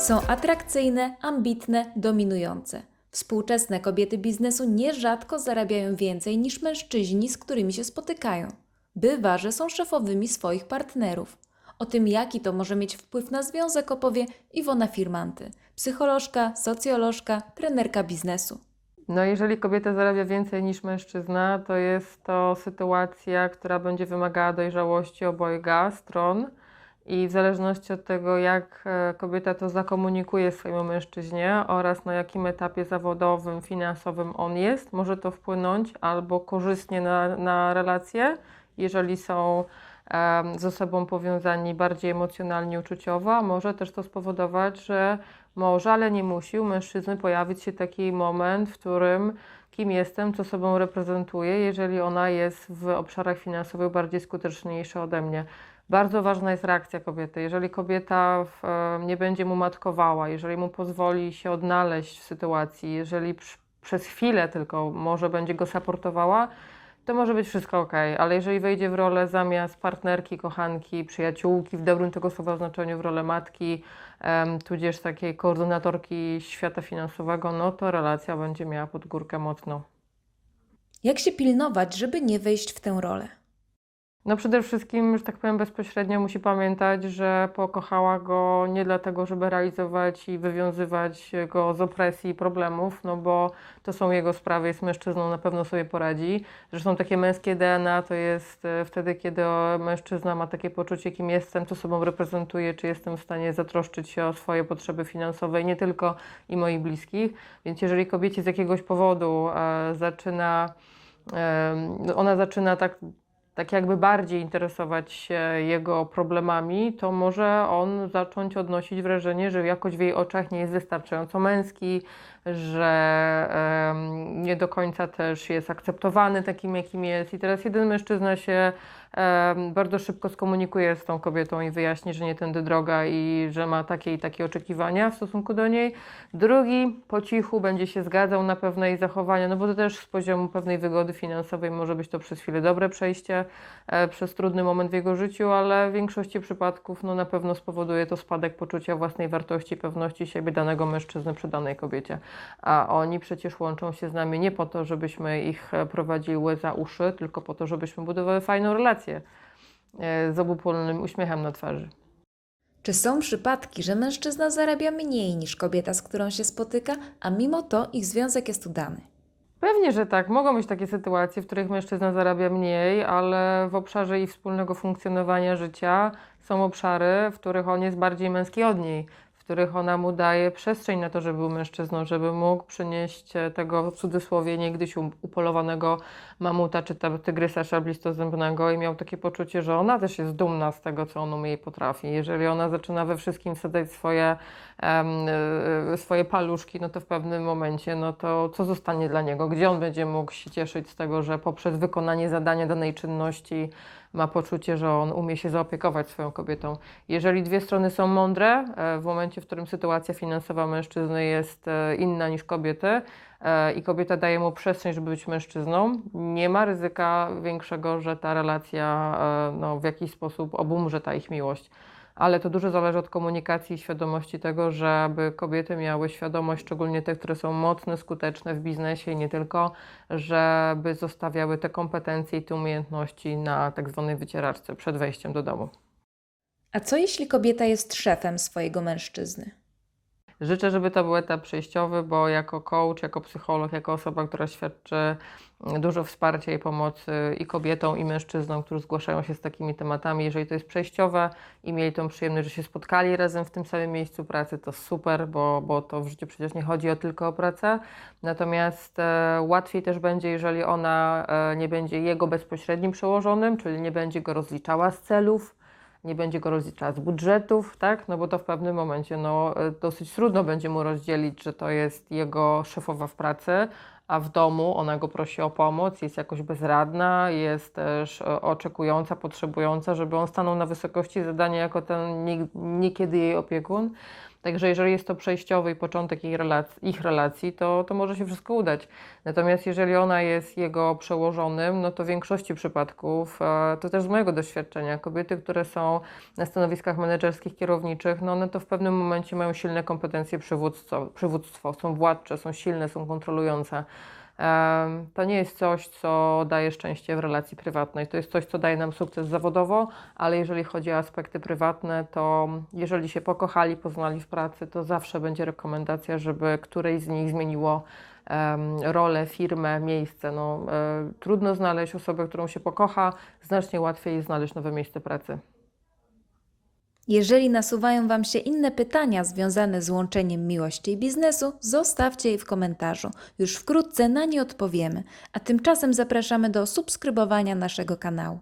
Są atrakcyjne, ambitne, dominujące. Współczesne kobiety biznesu nierzadko zarabiają więcej niż mężczyźni, z którymi się spotykają. Bywa, że są szefowymi swoich partnerów. O tym, jaki to może mieć wpływ na związek, opowie Iwona Firmanty, psycholożka, socjolożka, trenerka biznesu. No, jeżeli kobieta zarabia więcej niż mężczyzna, to jest to sytuacja, która będzie wymagała dojrzałości obojga stron i w zależności od tego, jak kobieta to zakomunikuje swojemu mężczyźnie oraz na jakim etapie zawodowym, finansowym on jest, może to wpłynąć albo korzystnie na relacje, jeżeli są ze sobą powiązani bardziej emocjonalnie, uczuciowo, a może też to spowodować, że może, ale nie musi u mężczyzny pojawić się taki moment, w którym kim jestem, co sobą reprezentuję, jeżeli ona jest w obszarach finansowych bardziej skuteczniejsza ode mnie. Bardzo ważna jest reakcja kobiety. Jeżeli kobieta nie będzie mu matkowała, jeżeli mu pozwoli się odnaleźć w sytuacji, jeżeli przez chwilę tylko może będzie go supportowała, to może być wszystko ok, ale jeżeli wejdzie w rolę zamiast partnerki, kochanki, przyjaciółki, w dobrym tego słowa znaczeniu, w rolę matki, tudzież takiej koordynatorki świata finansowego, no to relacja będzie miała pod górkę mocno. Jak się pilnować, żeby nie wejść w tę rolę? No przede wszystkim, że tak powiem bezpośrednio, musi pamiętać, że pokochała go nie dlatego, żeby realizować i wywiązywać go z opresji i problemów, no bo to są jego sprawy, jest mężczyzną, na pewno sobie poradzi. Zresztą takie męskie DNA to jest wtedy, kiedy mężczyzna ma takie poczucie, kim jestem, co sobą reprezentuję, czy jestem w stanie zatroszczyć się o swoje potrzeby finansowe i nie tylko i moich bliskich. Więc jeżeli kobiecie z jakiegoś powodu ona zaczyna tak jakby bardziej interesować się jego problemami, to może on zacząć odnosić wrażenie, że jakoś w jej oczach nie jest wystarczająco męski, że nie do końca też jest akceptowany takim, jakim jest. I teraz jeden mężczyzna się bardzo szybko skomunikuje z tą kobietą i wyjaśni, że nie tędy droga i że ma takie i takie oczekiwania w stosunku do niej. Drugi po cichu będzie się zgadzał na pewne jej zachowania, no bo to też z poziomu pewnej wygody finansowej może być to przez chwilę dobre przejście przez trudny moment w jego życiu, ale w większości przypadków no, na pewno spowoduje to spadek poczucia własnej wartości, pewności siebie danego mężczyzny przy danej kobiecie. A oni przecież łączą się z nami nie po to, żebyśmy ich prowadzili za uszy, tylko po to, żebyśmy budowały fajną relację z obopólnym uśmiechem na twarzy. Czy są przypadki, że mężczyzna zarabia mniej niż kobieta, z którą się spotyka, a mimo to ich związek jest udany? Pewnie, że tak. Mogą być takie sytuacje, w których mężczyzna zarabia mniej, ale w obszarze ich wspólnego funkcjonowania życia są obszary, w których on jest bardziej męski od niej, w których ona mu daje przestrzeń na to, żeby był mężczyzną, żeby mógł przynieść tego w cudzysłowie niegdyś upolowanego mamuta czy tygrysa szablistozębnego i miał takie poczucie, że ona też jest dumna z tego, co on umie i potrafi. Jeżeli ona zaczyna we wszystkim wsadzać swoje paluszki, no to w pewnym momencie, no to co zostanie dla niego? Gdzie on będzie mógł się cieszyć z tego, że poprzez wykonanie zadania danej czynności ma poczucie, że on umie się zaopiekować swoją kobietą. Jeżeli dwie strony są mądre, w momencie, w którym sytuacja finansowa mężczyzny jest inna niż kobiety i kobieta daje mu przestrzeń, żeby być mężczyzną, nie ma ryzyka większego, że ta relacja no, w jakiś sposób obumrze ta ich miłość. Ale to dużo zależy od komunikacji i świadomości tego, żeby kobiety miały świadomość, szczególnie te, które są mocne, skuteczne w biznesie i nie tylko, żeby zostawiały te kompetencje i te umiejętności na tak zwanej wycieraczce przed wejściem do domu. A co jeśli kobieta jest szefem swojego mężczyzny? Życzę, żeby to był etap przejściowy, bo jako coach, jako psycholog, jako osoba, która świadczy dużo wsparcia i pomocy i kobietom, i mężczyznom, którzy zgłaszają się z takimi tematami, jeżeli to jest przejściowe i mieli tą przyjemność, że się spotkali razem w tym samym miejscu pracy, to super, bo to w życiu przecież nie chodzi tylko o pracę. Natomiast łatwiej też będzie, jeżeli ona nie będzie jego bezpośrednim przełożonym, czyli nie będzie go rozliczała z celów, nie będzie go rozliczała z budżetów, tak? No bo to w pewnym momencie dosyć trudno będzie mu rozdzielić, że to jest jego szefowa w pracy, a w domu ona go prosi o pomoc, jest jakoś bezradna, jest też oczekująca, potrzebująca, żeby on stanął na wysokości zadania jako ten niekiedy jej opiekun. Także jeżeli jest to przejściowy i początek ich relacji, to może się wszystko udać. Natomiast jeżeli ona jest jego przełożonym, no to w większości przypadków, to też z mojego doświadczenia, kobiety, które są na stanowiskach menedżerskich, kierowniczych, no one to w pewnym momencie mają silne kompetencje przywództwo, są władcze, są silne, są kontrolujące. To nie jest coś, co daje szczęście w relacji prywatnej. To jest coś, co daje nam sukces zawodowo, ale jeżeli chodzi o aspekty prywatne, to jeżeli się pokochali, poznali w pracy, to zawsze będzie rekomendacja, żeby którejś z nich zmieniło rolę, firmę, miejsce. No, trudno znaleźć osobę, którą się pokocha, znacznie łatwiej jest znaleźć nowe miejsce pracy. Jeżeli nasuwają Wam się inne pytania związane z łączeniem miłości i biznesu, zostawcie je w komentarzu. Już wkrótce na nie odpowiemy. A tymczasem zapraszamy do subskrybowania naszego kanału.